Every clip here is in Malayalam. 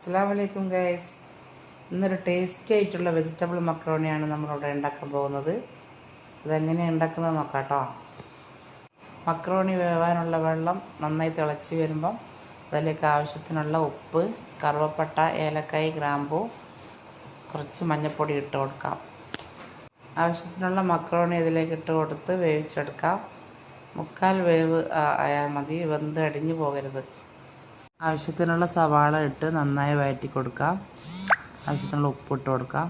അസ്സലാമലൈക്കും ഗൈസ്. ഇന്നൊരു ടേസ്റ്റി ആയിട്ടുള്ള വെജിറ്റബിൾ മക്രോണിയാണ് നമ്മളിവിടെ ഉണ്ടാക്കാൻ പോകുന്നത്. അതെങ്ങനെയാണ് ഉണ്ടാക്കുന്നത് നോക്കാം കേട്ടോ. മക്രോണി വേവാനുള്ള വെള്ളം നന്നായി തിളച്ച് വരുമ്പം അതിലേക്ക് ആവശ്യത്തിനുള്ള ഉപ്പ്, കറുവപ്പട്ട, ഏലക്കായ്, ഗ്രാമ്പൂ, കുറച്ച് മഞ്ഞൾപ്പൊടി ഇട്ട് കൊടുക്കാം. ആവശ്യത്തിനുള്ള മക്രോണി ഇതിലേക്ക് ഇട്ട് കൊടുത്ത് വേവിച്ചെടുക്കാം. 3/4 വേവ് ആയാൽ മതി, വെന്ത് അടിഞ്ഞു പോകരുത്. ആവശ്യത്തിനുള്ള സവാള ഇട്ട് നന്നായി വഴറ്റി കൊടുക്കാം. ആവശ്യത്തിനുള്ള ഉപ്പിട്ട് കൊടുക്കാം.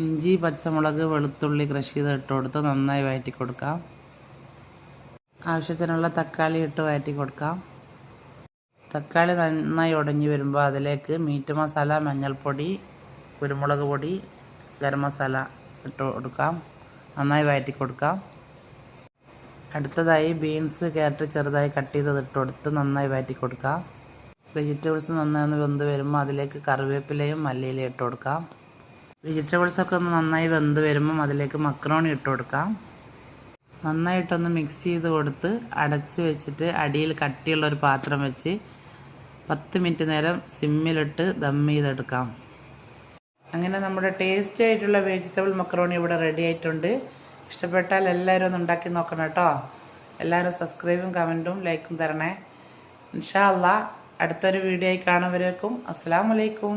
ഇഞ്ചി, പച്ചമുളക്, വെളുത്തുള്ളി ക്രഷ് ചെയ്ത് ഇട്ട് കൊടുത്ത് നന്നായി വഴറ്റി കൊടുക്കാം. ആവശ്യത്തിനുള്ള തക്കാളി ഇട്ട് വഴറ്റി കൊടുക്കാം. തക്കാളി നന്നായി ഉടഞ്ഞു വരുമ്പോൾ അതിലേക്ക് മീറ്റ് മസാല, മഞ്ഞൾപ്പൊടി, കുരുമുളക് പൊടി, ഗരം മസാല ഇട്ട് കൊടുക്കാം. നന്നായി വഴറ്റി കൊടുക്കാം. അടുത്തതായി ബീൻസ്, ക്യാരറ്റ് ചെറുതായി കട്ട് ചെയ്ത് ഇട്ട് കൊടുത്ത് നന്നായി വഴറ്റി കൊടുക്കാം. വെജിറ്റബിൾസ് നന്നായി ഒന്ന് വെന്ത് വരുമ്പോൾ അതിലേക്ക് കറിവേപ്പിലയും മല്ലിയിലയും ഇട്ട് കൊടുക്കാം. വെജിറ്റബിൾസൊക്കെ ഒന്ന് നന്നായി വെന്ത് വരുമ്പം അതിലേക്ക് മക്രോണി ഇട്ട് കൊടുക്കാം. നന്നായിട്ടൊന്ന് മിക്സ് ചെയ്ത് കൊടുത്ത് അടച്ച് വെച്ചിട്ട് അടിയിൽ കട്ടിയുള്ളൊരു പാത്രം വെച്ച് 10 മിനിറ്റ് നേരം സിമ്മിലിട്ട് ദം ചെയ്തെടുക്കാം. അങ്ങനെ നമ്മുടെ ടേസ്റ്റി ആയിട്ടുള്ള വെജിറ്റബിൾ മക്രോണി ഇവിടെ റെഡി ആയിട്ടുണ്ട്. ഇഷ്ടപ്പെട്ടാൽ എല്ലാവരും ഒന്ന് ഉണ്ടാക്കി നോക്കണം കേട്ടോ. എല്ലാവരും സബ്സ്ക്രൈബും കമൻറ്റും ലൈക്കും തരണേ. ഇൻഷാ അല്ലാഹ് അടുത്തൊരു വീഡിയോ ആയി കാണുന്നവരേക്കും അസ്സലാമു അലൈക്കും.